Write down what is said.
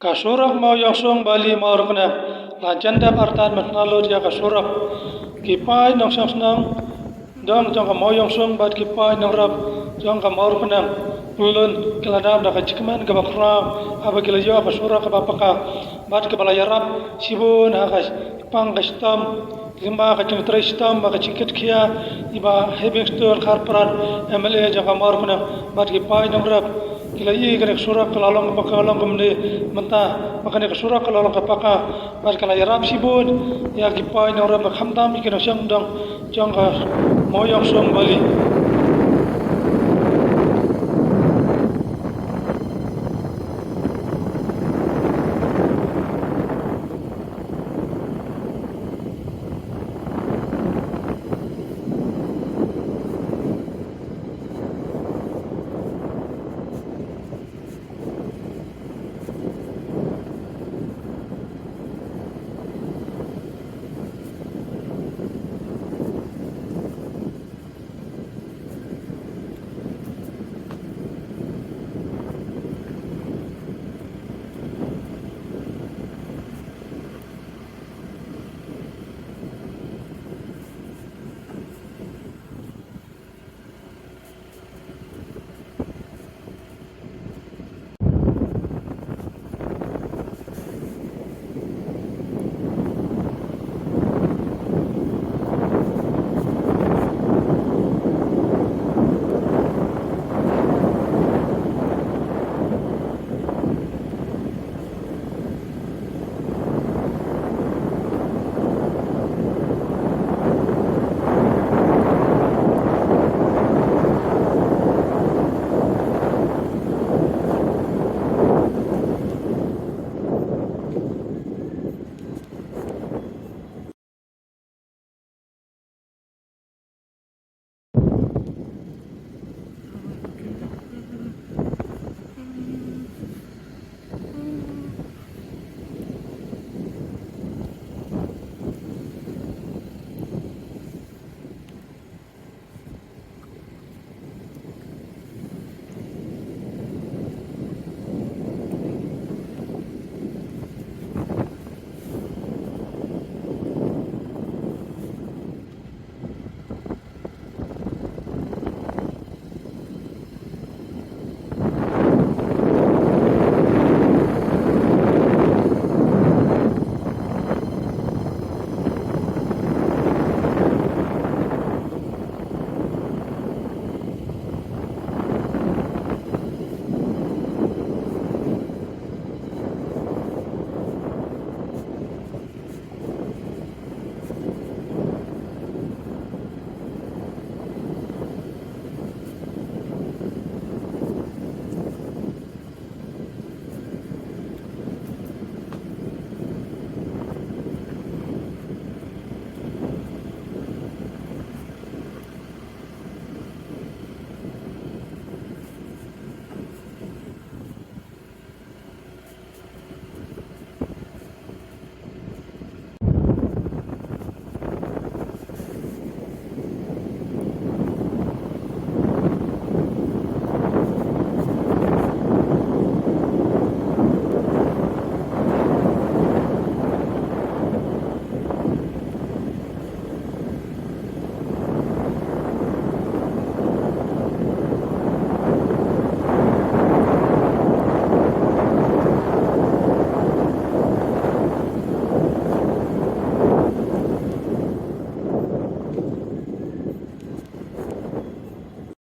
Kasurak mau yang song bali mau rukna lajanda partan matnalo dia kasurak kipai nong sang senang dong jong ka mau yang song bat kipai nong rap jong ka mau rukna ulun keladam dah kacikman ka bakra aba kila yo kasurak ka bapaka bat ka balayarap sibun hakas pang kastam lima ka cing tristam ba ka cikit kia iba hebing stol karparan MLA jong ka mau rukna bat kipai nong rap kila i kena surak kelalong pakalong kemde mentah makanya kesurak kelalong kapaka mas kala yarap sibun ya kipai nora makhamdam ikena syangdang jangka moyong song bali